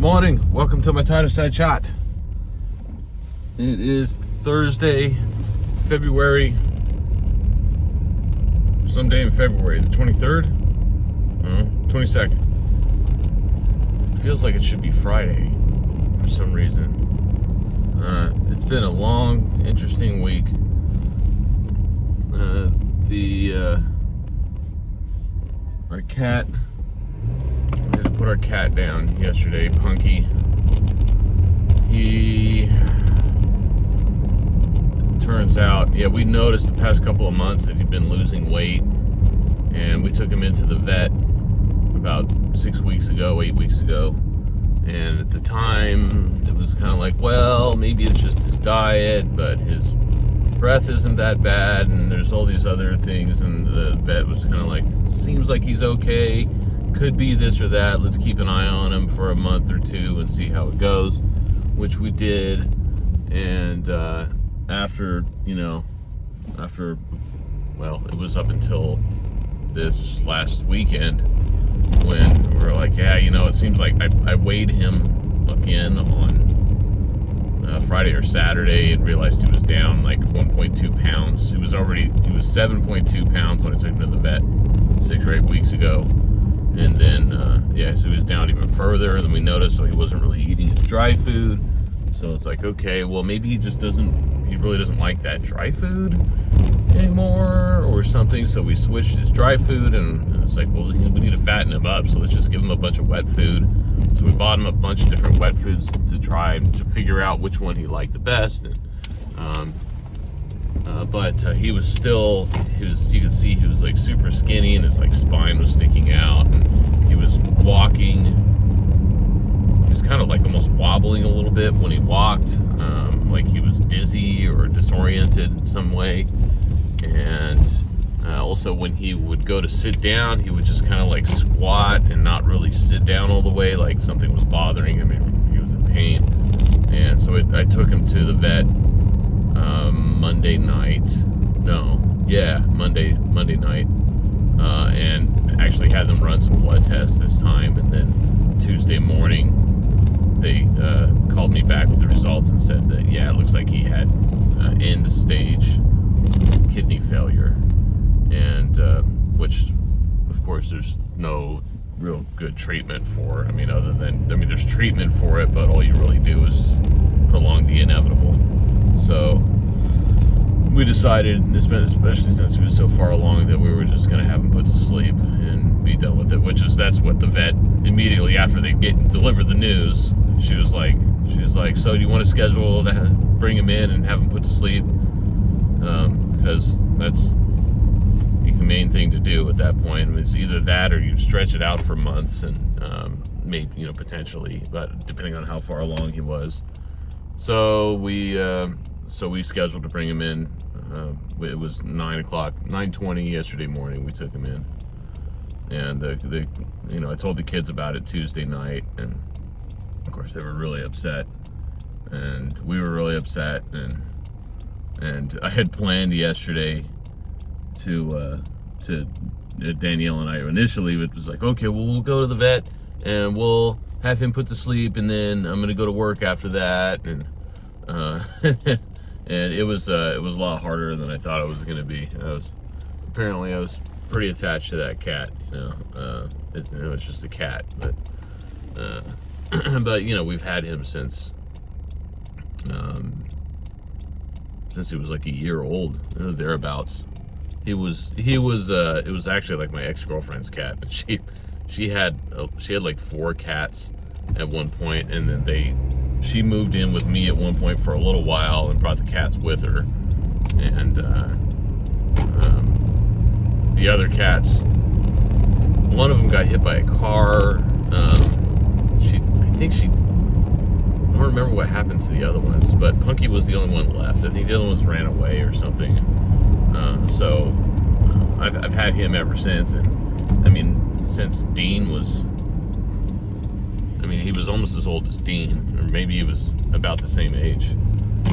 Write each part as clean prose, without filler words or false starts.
Morning, welcome to my Tireside shot. It is Thursday, February, someday in February, the 23rd? No, 22nd. Feels like it should be Friday for some reason. It's been a long, interesting week. Our cat, we had to put our cat down yesterday, Punky. He, turns out, we noticed the past couple of months that he'd been losing weight, and we took him into the vet about 8 weeks ago, and at the time, it was kind of like, well, maybe it's just his diet, but his breath isn't that bad, and there's all these other things, and the vet was kind of like, seems like he's okay, could be this or that, let's keep an eye on him for a month or two and see how it goes, which we did. And after it was up until this last weekend when we were like, it seems like I weighed him again on Friday or Saturday and realized he was down like 1.2 pounds. He was 7.2 pounds when I took him to the vet 6 or 8 weeks ago. And then, so he was down even further. And then we noticed, so he wasn't really eating his dry food. So it's like, okay, well, maybe he really doesn't like that dry food anymore or something. So we switched his dry food, and it's like, well, we need to fatten him up. So let's just give him a bunch of wet food. So we bought him a bunch of different wet foods to try to figure out which one he liked the best. And, but he was still, you could see he was like super skinny, and his like spine was sticking out, and he was walking, he was kind of like almost wobbling a little bit when he walked, like he was dizzy or disoriented in some way. And also when he would go to sit down, he would just kind of like squat and not really sit down all the way, like something was bothering him and he was in pain. And so I took him to the vet Monday night, and actually had them run some blood tests this time. And then Tuesday morning, they called me back with the results and said that, it looks like he had end-stage kidney failure. And which, of course, there's no real good treatment for. There's treatment for it, but all you really do is prolong the inevitable. So we decided, especially since he was so far along, that we were just going to have him put to sleep and be done with it. That's what the vet, immediately after they delivered the news, she was like, so do you want to schedule to bring him in and have him put to sleep? Because that's the humane thing to do at that point. It's either that or you stretch it out for months, and maybe, potentially, but depending on how far along he was. So we scheduled to bring him in. It was 9:20 yesterday morning. We took him in, and I told the kids about it Tuesday night, and of course they were really upset, and we were really upset, and I had planned yesterday to Danielle and I initially, it was like, okay, well, we'll go to the vet and we'll have him put to sleep, and then I'm gonna go to work after that, and and it was a lot harder than I thought it was gonna be. I was pretty attached to that cat, it's just a cat, but but we've had him since he was like a year old, thereabouts. It was actually like my ex-girlfriend's cat, but she had like 4 cats at one point, and then she moved in with me at one point for a little while and brought the cats with her. And the other cats, one of them got hit by a car. I don't remember what happened to the other ones, but Punky was the only one left. I think the other ones ran away or something. So I've had him ever since, and since Dean was, he was almost as old as Dean, or maybe he was about the same age.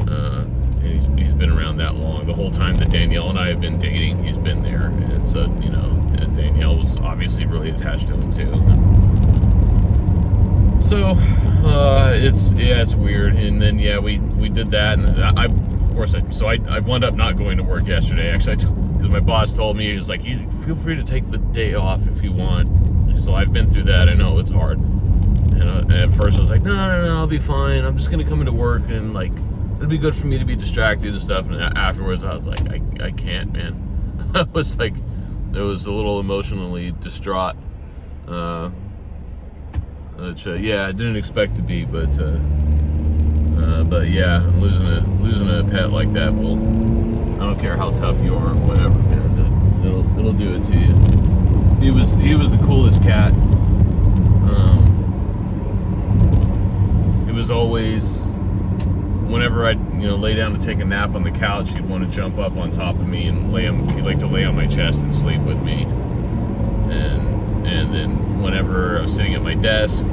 And he's been around that long. The whole time that Danielle and I have been dating, he's been there. And so, and Danielle was obviously really attached to him too. So it's weird. And then we did that, and I wound up not going to work yesterday. Actually, because my boss told me, he was like, "You feel free to take the day off if you want." So I've been through that. I know it's hard. And at first I was like, no, I'll be fine. I'm just gonna come into work, and like it'll be good for me to be distracted and stuff. And afterwards I was like, I can't, man. I was like, it was a little emotionally distraught. Which I didn't expect to be, but yeah, losing a pet like that will, I don't care how tough you are or whatever, man, it'll do it to you. He was the coolest cat. It was always, whenever I'd lay down to take a nap on the couch, he'd want to jump up on top of me and he'd like to lay on my chest and sleep with me. And then whenever I was sitting at my desk,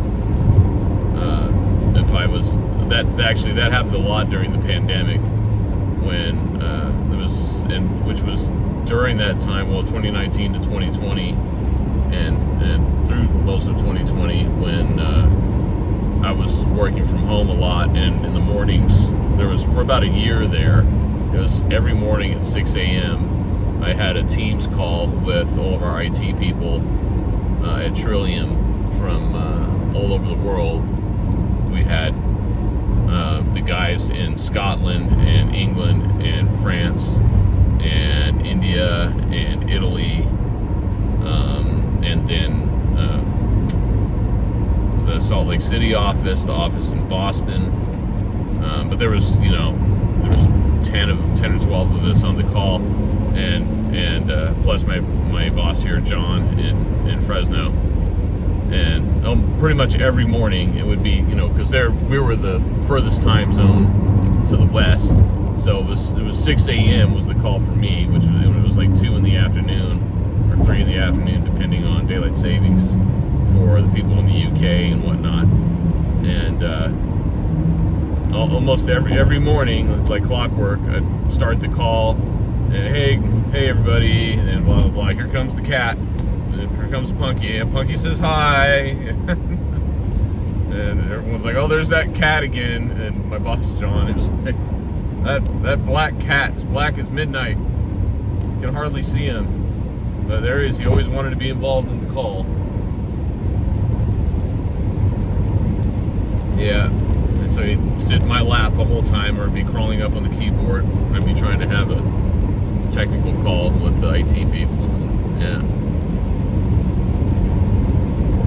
if I was, that happened a lot during the pandemic, when which was during that time, 2019 to 2020, and through most of 2020, when I was working from home a lot, and in the mornings, there was, for about a year there, it was every morning at 6 a.m. I had a Teams call with all of our IT people at Trillium from all over the world. We had the guys in Scotland and England and France and India and Italy, and then the Salt Lake City office, the office in Boston. But there was 10 or 12 of us on the call, and plus my boss here, John, in Fresno. And pretty much every morning it would be, because we were the furthest time zone to the west, so it was 6 a.m. was the call for me, which was like 2 in the afternoon or 3 in the afternoon, depending on daylight savings for the people in the UK and whatnot. And almost every morning, like clockwork, I'd start the call, and hey everybody, and blah blah blah. Here comes the cat. And here comes Punky, and Punky says hi. And everyone's like, "Oh, there's that cat again." And my boss John, it was like, that black cat, as black as midnight. You can hardly see him, but there he is. He always wanted to be involved in the call. Yeah. And so he'd sit in my lap the whole time, or be crawling up on the keyboard. I'd be trying to have a technical call with the IT people. Yeah.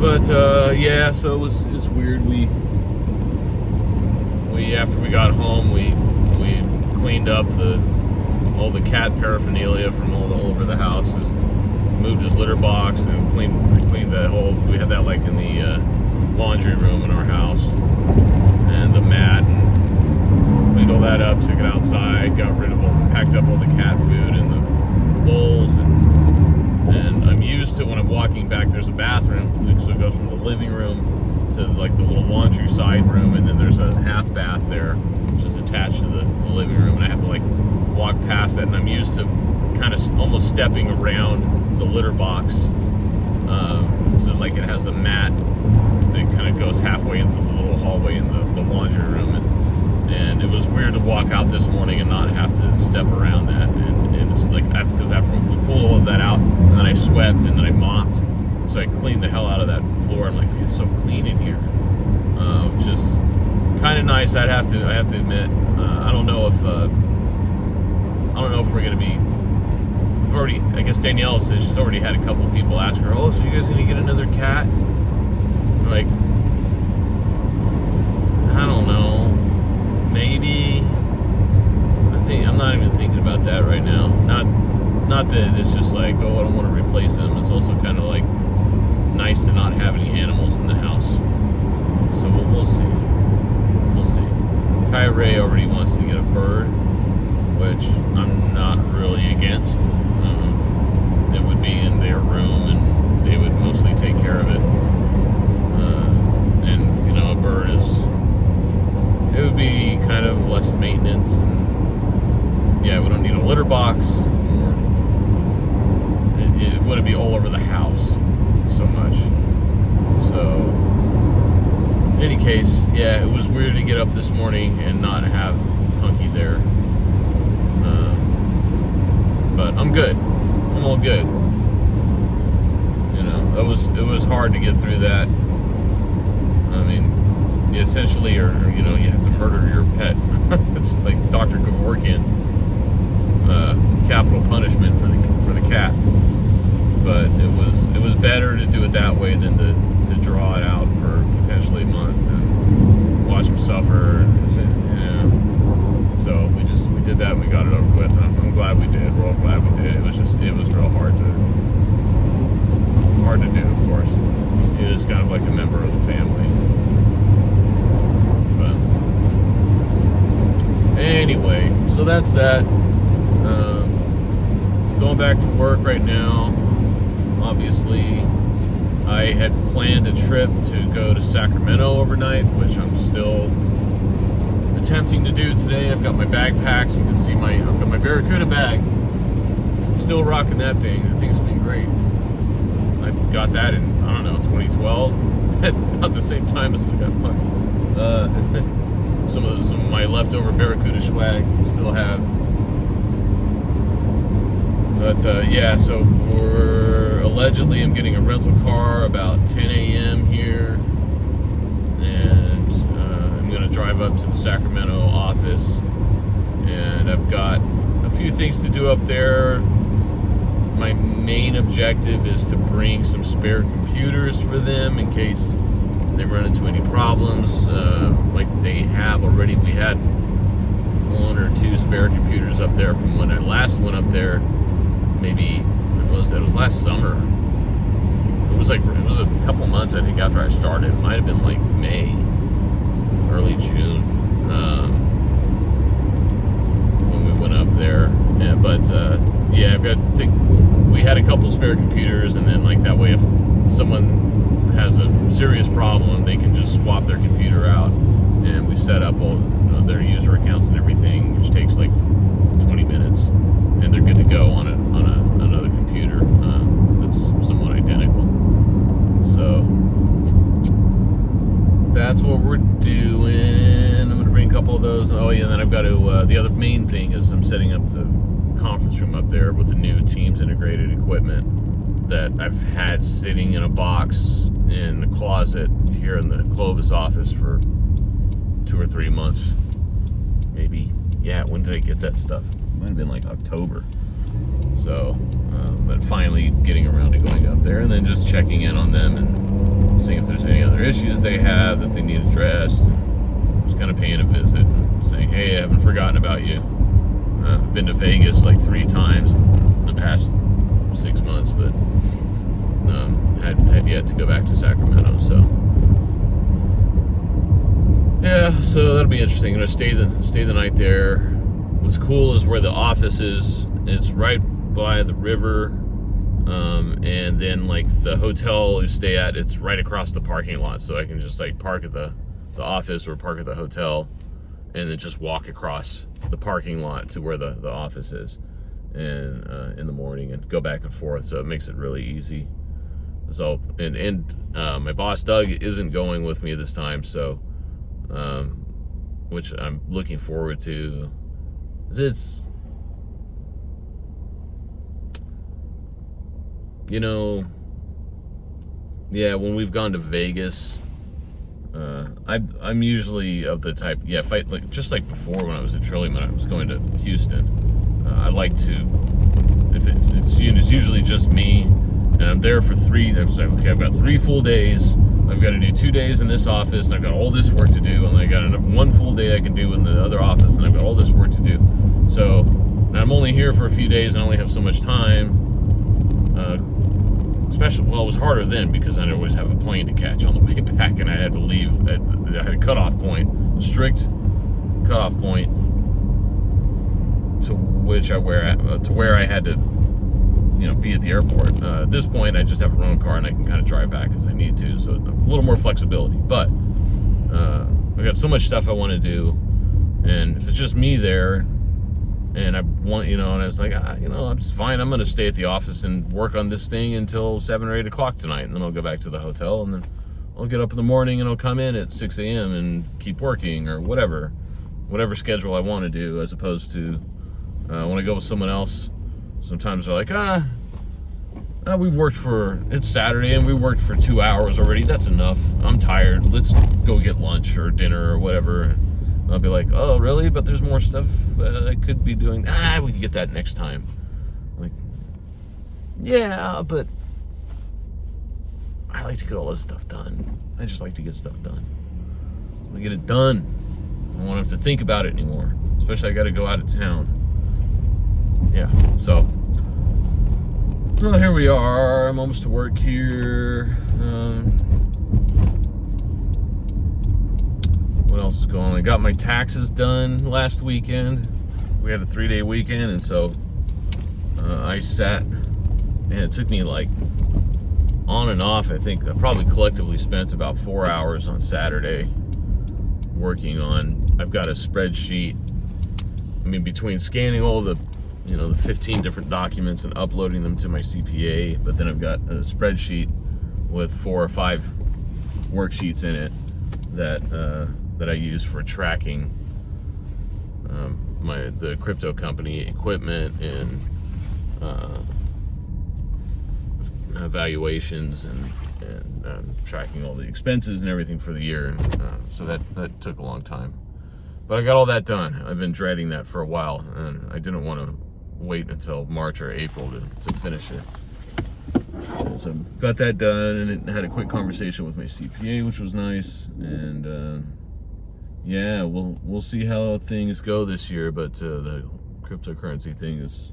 But so it was weird. We after we got home, we cleaned up all the cat paraphernalia from all over the house. Moved his litter box and cleaned that whole. We had that like in the laundry room in our house, and the mat, and cleaned all that up. Took it outside, got rid of packed up all the cat food in the bowls, and I'm used to, when I'm walking back, there's a bathroom, so it goes from the living room to like the little laundry side room, and then there's a half bath there, which is attached to the living room, and I have to like walk past that, and I'm used to kind of almost stepping around the litter box, so like it has the mat that kind of goes halfway into the little hallway in the laundry room, and it was weird to walk out this morning and not have to step around that, and it's like, because after we pulled all of that out, and then I swept, and then I mopped, so I cleaned the hell out of that floor. I'm like, it's so clean in here, which is kind of nice. I have to admit. I don't know if we're gonna be. We've already, I guess Danielle says she's already had a couple people ask her, "Oh, so you guys gonna get another cat?" I'm like, I don't know. Maybe. I'm not even thinking about that right now. Not that it's just like, oh, I don't want to replace him. It's also kind of like nice to not have any animals in the house. So we'll see. We'll see. Kai Ray already wants to get a bird, which I'm not really against. It would be in their room, and they would mostly take care of it. And a bird it would be kind of less maintenance, and yeah, we don't need a litter box, or it wouldn't be all over the house so much. So any case, yeah, it was weird to get up this morning and not have Punky there. But I'm good. I'm all good. You know, it was hard to get through that. I mean, you essentially are, you know, you have to murder your pet. It's like Dr. Kevorkian, capital punishment for the cat. But it was better to do it that way than to draw it out for potentially months and watch him suffer. So we did that and we got it over with. I'm glad we did. We're all glad we did. It was real hard to do, of course. It is kind of like a member of the family. But anyway, so that's that. Going back to work right now. Obviously, I had planned a trip to go to Sacramento overnight, which I'm still attempting to do today. I've got my bag packed. You can see I've got my Barracuda bag. I'm still rocking that thing. That thing's been great. I got that in, I don't know, 2012. At about the same time as I got Punky. Some of my leftover Barracuda swag still have. But yeah, so allegedly I'm getting a rental car about 10 a.m. here, and I'm going to drive up to the Sacramento office, and I've got a few things to do up there. My main objective is to bring some spare computers for them in case they run into any problems, like they have already. We had 1 or 2 spare computers up there from when I last went up there. Maybe, when was that? It was last summer. It was a couple months, I think, after I started. It might have been like May, early June, when we went up there. Yeah, but yeah, we had a couple spare computers, and then like that way, if someone has a serious problem, they can just swap their computer out, and we set up all their user accounts and everything, which takes like 20 minutes. And they're good to go on another computer that's somewhat identical. So that's what we're doing. I'm going to bring a couple of those. Oh yeah, and then I've got to. The other main thing is I'm setting up the conference room up there with the new Teams integrated equipment that I've had sitting in a box in the closet here in the Clovis office for 2 or 3 months, maybe. Yeah, when did I get that stuff? Might have been like October. So, but finally getting around to going up there and then just checking in on them and seeing if there's any other issues they have that they need addressed. Just kind of paying a visit and saying, hey, I haven't forgotten about you. I've been to Vegas like 3 times in the past 6 months, but had yet to go back to Sacramento. So yeah, so that'll be interesting. I'm gonna stay the night there. What's cool is where the office is. It's right by the river, and then like the hotel you stay at, it's right across the parking lot. So I can just like park at the office or park at the hotel, and then just walk across the parking lot to where the office is, and in the morning, and go back and forth. So it makes it really easy. So and my boss Doug isn't going with me this time, so which I'm looking forward to. It's, you know, yeah, when we've gone to Vegas, I'm usually of the type, yeah, fight like just like before when I was at Trillium, when I was going to Houston, I like to, if it's usually just me, and I'm there for 3. Okay, I've got 3 full days. I've got to do 2 days in this office, and I've got all this work to do, and I got 1 full day I can do in the other office, and I've got all this work to do. So I'm only here for a few days, and I only have so much time. Especially, well, it was harder then because I'd always have a plane to catch on the way back, and I had to leave. I had a cutoff point, a strict cutoff point, to where I had to, you know, be at the airport. At this point, I just have a rental car, and I can kind of drive back as I need to, so a little more flexibility. But I've got so much stuff I want to do, and if it's just me there, and I want, you know, and I was like, you know, I'm just fine. I'm going to stay at the office and work on this thing until 7 or 8 o'clock tonight, and then I'll go back to the hotel, and then I'll get up in the morning and I'll come in at 6 a.m. and keep working or whatever schedule I want to do, as opposed to when I go with someone else, sometimes they're like, it's Saturday and we worked for 2 hours already. That's enough. I'm tired. Let's go get lunch or dinner or whatever. And I'll be like, oh, really? But there's more stuff I could be doing. We can get that next time. Like, yeah, but I like to get all this stuff done. I just like to get stuff done. I want to get it done. I don't want to have to think about it anymore. Especially I got to go out of town. Yeah, so. Well, here we are. I'm almost to work here. What else is going on? I got my taxes done last weekend. We had a 3-day weekend, and so I sat, and it took me like on and off. I think I probably collectively spent about 4 hours on Saturday working on. I've got a spreadsheet. I mean, between scanning all the 15 different documents and uploading them to my CPA, but then I've got a spreadsheet with 4 or 5 worksheets in it that I use for tracking the crypto company equipment and evaluations and tracking all the expenses and everything for the year. And so that took a long time, but I got all that done. I've been dreading that for a while, and I didn't want to wait until March or April to finish it. So got that done, and had a quick conversation with my CPA, which was nice. And yeah, we'll see how things go this year, but the cryptocurrency thing is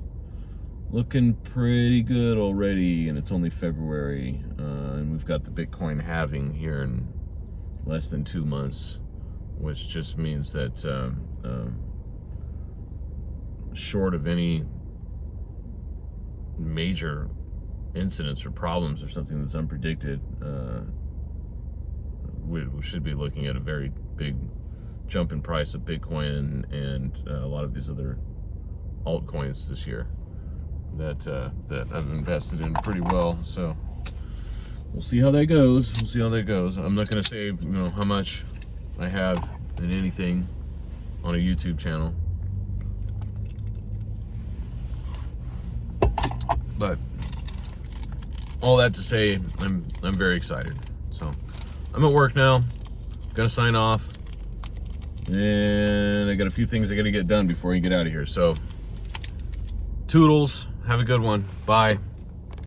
looking pretty good already, and it's only February, and we've got the Bitcoin halving here in less than 2 months, which just means that short of any major incidents or problems or something that's unpredicted, we should be looking at a very big jump in price of Bitcoin and a lot of these other altcoins this year that I've invested in pretty well. So we'll see how that goes. I'm not going to say how much I have in anything on a YouTube channel, but all that to say, I'm very excited. So I'm at work now, gonna sign off, and I got a few things I gotta get done before you get out of here. So toodles, have a good one, bye.